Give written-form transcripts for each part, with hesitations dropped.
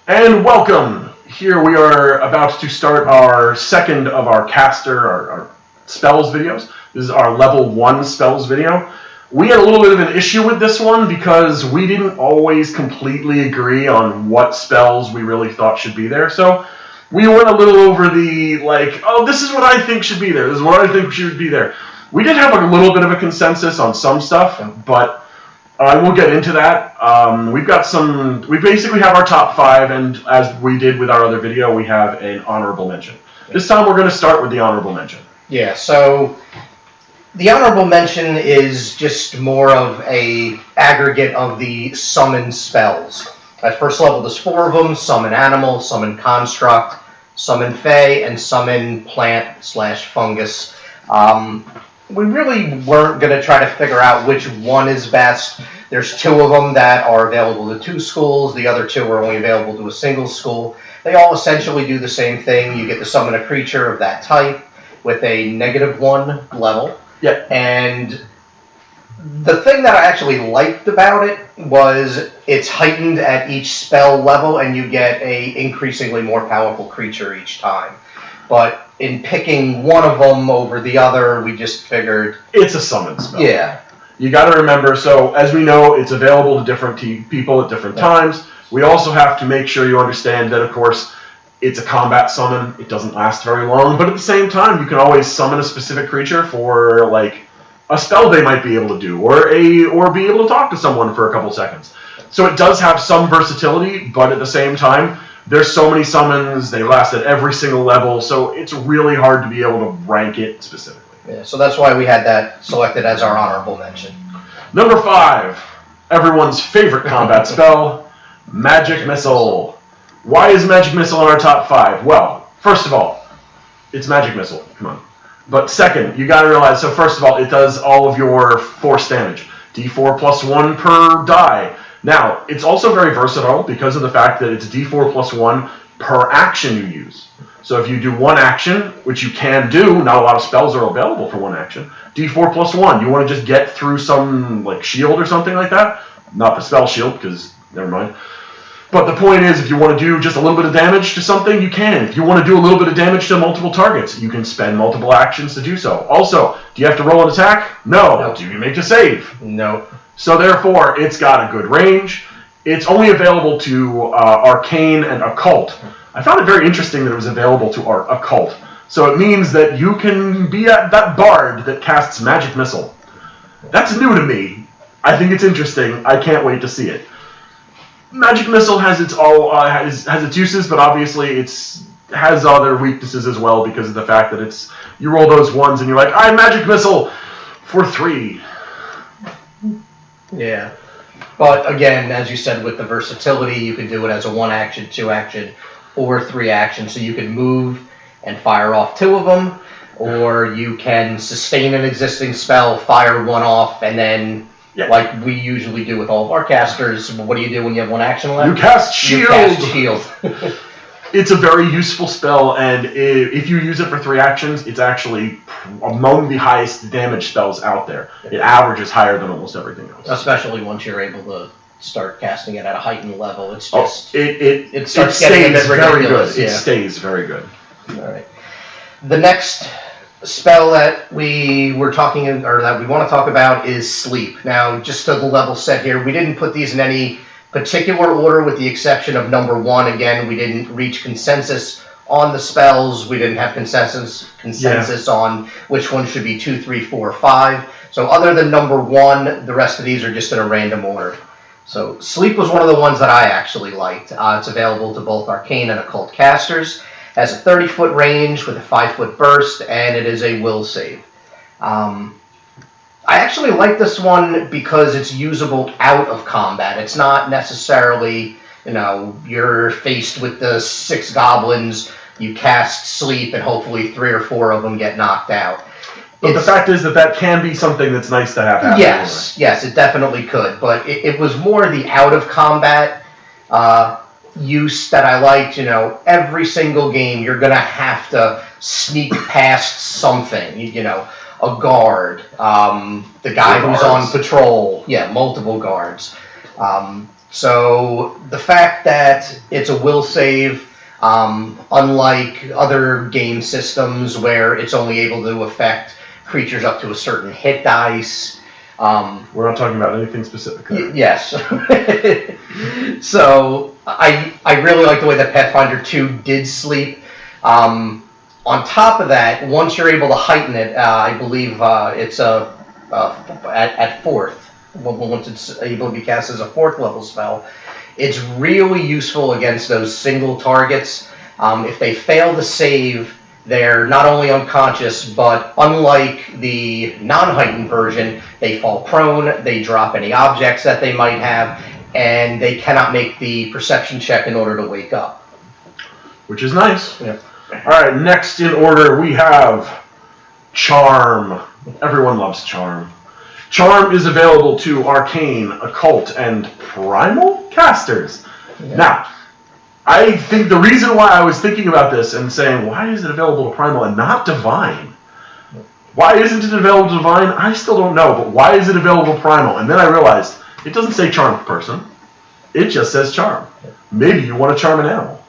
And welcome! Here we are about to start our second of our caster, our spells videos. This is our level 1 spells video. We had a little bit of an issue with this one because we didn't always completely agree on what spells we really thought should be there. So we went a little over the, this is what I think should be there. This is what I think should be there. We did have a little bit of a consensus on some stuff, but we'll get into that. We basically have our top 5, and as we did with our other video, we have an honorable mention. This time we're going to start with the honorable mention. Yeah, so the honorable mention is just more of a aggregate of the summon spells. At first level, there's 4 of them: summon animal, summon construct, summon fey, and summon plant/fungus. We really weren't going to try to figure out which one is best. There's 2 of them that are available to 2 schools. The other 2 are only available to a single school. They all essentially do the same thing. You get to summon a creature of that type with a -1 level. Yeah. And the thing that I actually liked about it was it's heightened at each spell level, and you get a increasingly more powerful creature each time. But in picking one of them over the other, we just figured it's a summon spell. Yeah. You got to remember, so as we know, it's available to different people at different times. We also have to make sure you understand that, of course, it's a combat summon. It doesn't last very long, but at the same time, you can always summon a specific creature for, a spell they might be able to do, or be able to talk to someone for a couple seconds. So it does have some versatility, but at the same time, there's so many summons, they last at every single level, so it's really hard to be able to rank it specifically. Yeah, so that's why we had that selected as our honorable mention. Number 5, everyone's favorite combat spell, Magic Missile. Why is Magic Missile in our top 5? Well, first of all, it's Magic Missile. Come on. But second, you got to realize, so first of all, it does all of your force damage. D4 plus 1 per die. Now, it's also very versatile because of the fact that it's D4 plus 1 per action you use. So if you do one action, which you can do, not a lot of spells are available for one action, D4 plus 1. You want to just get through some shield or something like that? Not the spell shield, because never mind. But the point is, if you want to do just a little bit of damage to something, you can. If you want to do a little bit of damage to multiple targets, you can spend multiple actions to do so. Also, do you have to roll an attack? No. Do you make a save? No. So therefore, it's got a good range. It's only available to Arcane and Occult. I found it very interesting that it was available to our Occult. So it means that you can be that bard that casts Magic Missile. That's new to me. I think it's interesting. I can't wait to see it. Magic Missile has its uses, but obviously it has other weaknesses as well because of the fact that you roll those ones and you're like, I Magic Missile for 3. Yeah. But again, as you said, with the versatility, you can do it as a 1 action, 2 action, or 3 action. So you can move and fire off 2 of them, or you can sustain an existing spell, fire 1 off, and then, like we usually do with all of our casters, what do you do when you have 1 action left? You cast Shield! You cast Shield. It's a very useful spell, and if you use it for 3 actions, it's actually among the highest damage spells out there. It averages higher than almost everything else. Especially once you're able to start casting it at a heightened level. It's just it starts getting getting a bit very ridiculous. good. It stays very good. All right. The next spell that we want to talk about is Sleep. Now, just to the level set here, we didn't put these in any particular order with the exception of number 1. Again, we didn't reach consensus on the spells. We didn't have consensus on which one should be 2, 3, 4, 5. So other than number 1, the rest of these are just in a random order. So Sleep was one of the ones that I actually liked. It's available to both Arcane and Occult casters. Has a 30-foot range with a 5-foot burst, and it is a will save. I actually like this one because it's usable out of combat. It's not necessarily, you're faced with the 6 goblins, you cast Sleep, and hopefully 3 or 4 of them get knocked out. But the fact is that can be something that's nice to have happen. Yes, it definitely could. But it was more the out of combat use that I liked. Every single game you're going to have to sneak past something. A guard, the guy who's on patrol. Yeah, multiple guards. So the fact that it's a will save, unlike other game systems where it's only able to affect creatures up to a certain hit dice. We're not talking about anything specific there. Yes. So I really like the way that Pathfinder 2 did sleep. On top of that, once you're able to heighten it, I believe it's at fourth. Once it's able to be cast as a fourth level spell, it's really useful against those single targets. If they fail to save, they're not only unconscious, but unlike the non-heightened version, they fall prone, they drop any objects that they might have, and they cannot make the perception check in order to wake up. Which is nice. Yeah. Alright, next in order we have Charm. Everyone loves Charm. Charm is available to Arcane, Occult, and Primal casters. Yeah. Now, I think the reason why I was thinking about this and saying, why is it available to Primal and not Divine? Why isn't it available to Divine? I still don't know, but why is it available to Primal? And then I realized, it doesn't say Charm person. It just says Charm. Maybe you want to charm an animal.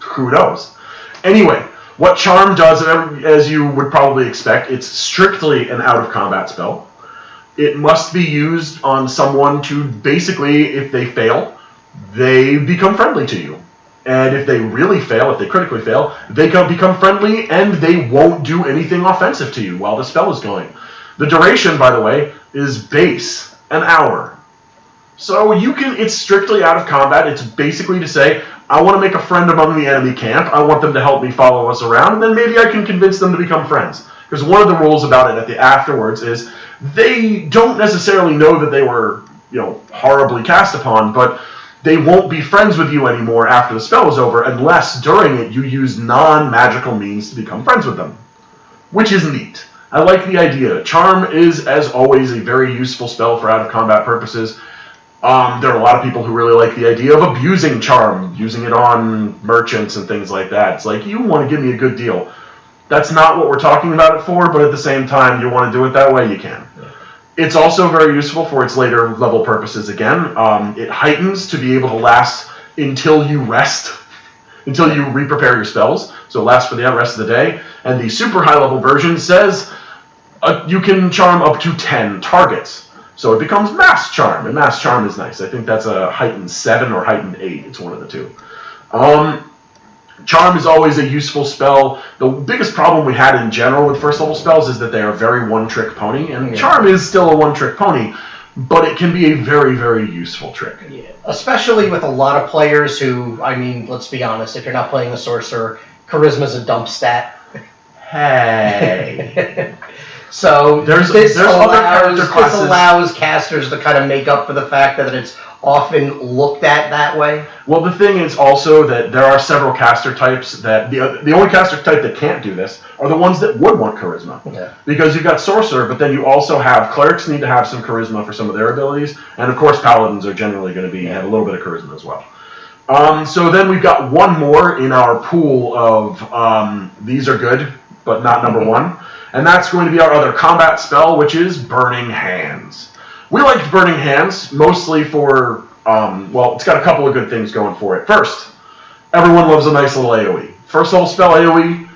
Who knows? Anyway, what Charm does, as you would probably expect, it's strictly an out-of-combat spell. It must be used on someone to basically, if they fail, they become friendly to you. And if they really fail, if they critically fail, they can become friendly and they won't do anything offensive to you while the spell is going. The duration, by the way, is base, an hour. So it's strictly out of combat. It's basically to say, I want to make a friend among the enemy camp. I want them to help me follow us around, and then maybe I can convince them to become friends. Because one of the rules about it at the afterwards is they don't necessarily know that they were, horribly cast upon, but they won't be friends with you anymore after the spell is over unless during it you use non-magical means to become friends with them. Which is neat. I like the idea. Charm is, as always, a very useful spell for out-of-combat purposes. There are a lot of people who really like the idea of abusing Charm, using it on merchants and things like that. It's like, you want to give me a good deal. That's not what we're talking about it for, but at the same time, you want to do it that way, you can. Yeah. It's also very useful for its later level purposes again. It heightens to be able to last until you rest, until you re-prepare your spells. So it lasts for the rest of the day. And the super high level version says you can charm up to 10 targets. So it becomes Mass Charm, and Mass Charm is nice. I think that's a heightened 7 or heightened 8. It's one of the two. Charm is always a useful spell. The biggest problem we had in general with first level spells is that they are very one-trick pony, and Charm is still a one-trick pony, but it can be a very, very useful trick. Yeah. Especially with a lot of players who, let's be honest, if you're not playing a sorcerer, charisma's a dump stat. Hey. So there's other character classes. This allows casters to kind of make up for the fact that it's often looked at that way. Well, the thing is also that there are several caster types that the only caster type that can't do this are the ones that would want charisma. Yeah. Because you've got sorcerer, but then you also have clerics need to have some charisma for some of their abilities, and of course paladins are generally going to have a little bit of charisma as well. So then we've got one more in our pool of these are good, but not number one. And that's going to be our other combat spell, which is Burning Hands. We liked Burning Hands mostly for, it's got a couple of good things going for it. First, everyone loves a nice little AoE. First level spell AoE,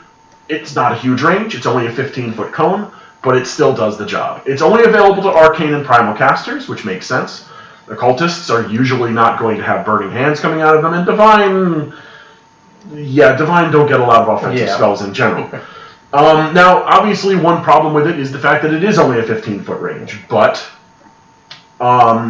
it's not a huge range. It's only a 15-foot cone, but it still does the job. It's only available to Arcane and Primal casters, which makes sense. Occultists are usually not going to have Burning Hands coming out of them, and Divine don't get a lot of offensive spells in general. Now, obviously, one problem with it is the fact that it is only a 15-foot range, but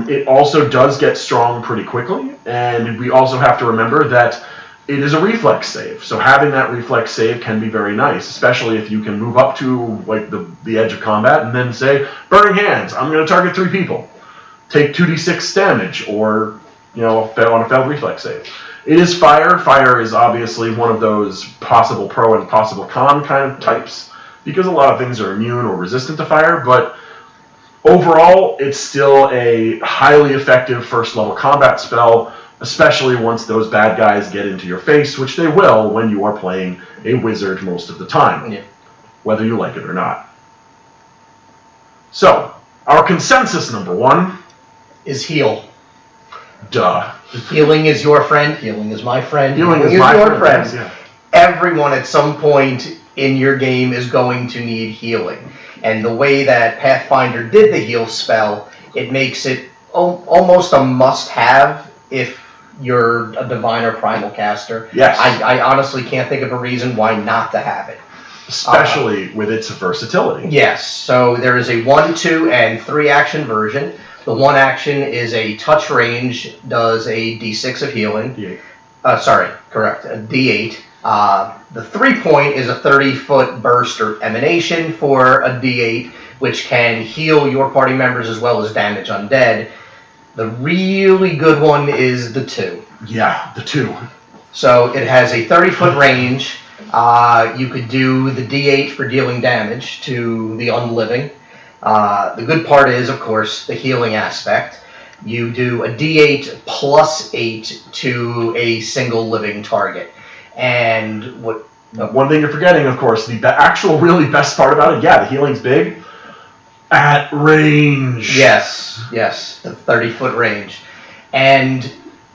it also does get strong pretty quickly, and we also have to remember that it is a reflex save. So having that reflex save can be very nice, especially if you can move up to the edge of combat and then say, Burning Hands, I'm going to target 3 people. Take 2d6 damage, or on a failed reflex save. It is fire. Fire is obviously one of those possible pro and possible con kind of types, because a lot of things are immune or resistant to fire, but overall, it's still a highly effective first level combat spell, especially once those bad guys get into your face, which they will when you are playing a wizard most of the time, whether you like it or not. So, our consensus number one is heal. Duh. Healing is your friend. Healing is my friend. Healing is my your friend. Yes, yeah. Everyone at some point in your game is going to need healing. And the way that Pathfinder did the heal spell, it makes it almost a must-have if you're a divine or primal caster. Yes. I honestly can't think of a reason why not to have it. Especially with its versatility. Yes, so there is a 1, 2, and 3 action version. The 1 action is a touch range, does a d6 of healing. D8. Correct, a d8. The 3 point is a 30-foot burst or emanation for a d8, which can heal your party members as well as damage undead. The really good one is the 2. Yeah, the 2. So it has a 30-foot range. You could do the d8 for dealing damage to the unliving. The good part is, of course, the healing aspect. You do a d8 plus 8 to a single living target. And what? One thing you're forgetting, of course, the actual really best part about it, yeah, the healing's big. At range. Yes, the 30-foot range. And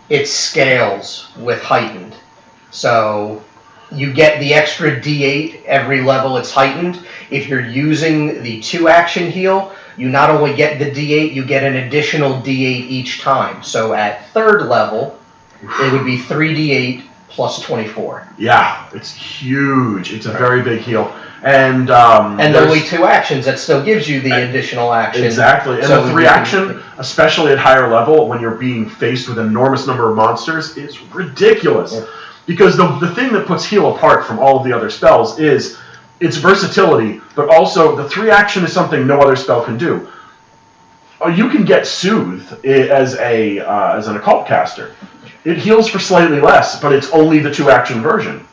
it scales with heightened. So you get the extra d8 every level it's heightened. If you're using the 2 action heal, you not only get the d8, you get an additional d8 each time. So at 3rd level, it would be 3d8 plus 24. Yeah, it's huge. It's a very big heal. And only 2 actions, that still gives you the additional action. Exactly. And so the 3 action, especially at higher level, when you're being faced with an enormous number of monsters, is ridiculous. Yeah. Because the thing that puts heal apart from all of the other spells is its versatility, but also the 3 action is something no other spell can do. You can get Soothe as an occult caster. It heals for slightly less, but it's only the 2 action version.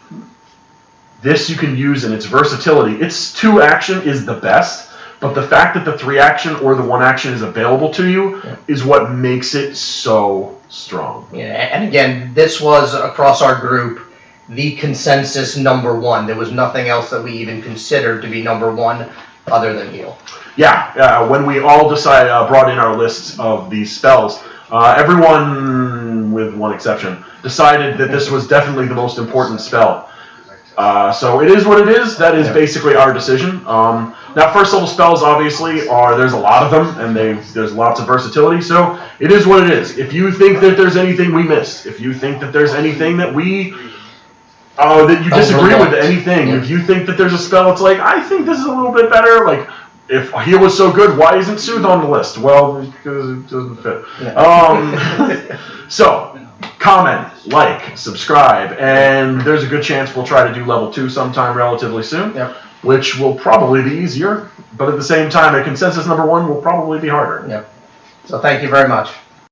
This you can use in its versatility. Its 2 action is the best, but the fact that the 3 action or the 1 action is available to you is what makes it so strong. Yeah, and again, this was across our group the consensus number 1. There was nothing else that we even considered to be number 1 other than heal. Yeah, when we all brought in our lists of these spells, everyone, with one exception, decided that this was definitely the most important spell. So it is what it is. That is basically our decision. Now, first level spells obviously there's a lot of them, and there's lots of versatility. So it is what it is. If you think that there's anything we missed, if you think that there's anything that that you disagree with anything, if you think that there's a spell that's like, I think this is a little bit better, like if heal was so good, why isn't Soothe on the list? Well, because it doesn't fit. So, comment, like, subscribe, and there's a good chance we'll try to do level 2 sometime relatively soon, which will probably be easier, but at the same time, a consensus number 1 will probably be harder. So thank you very much.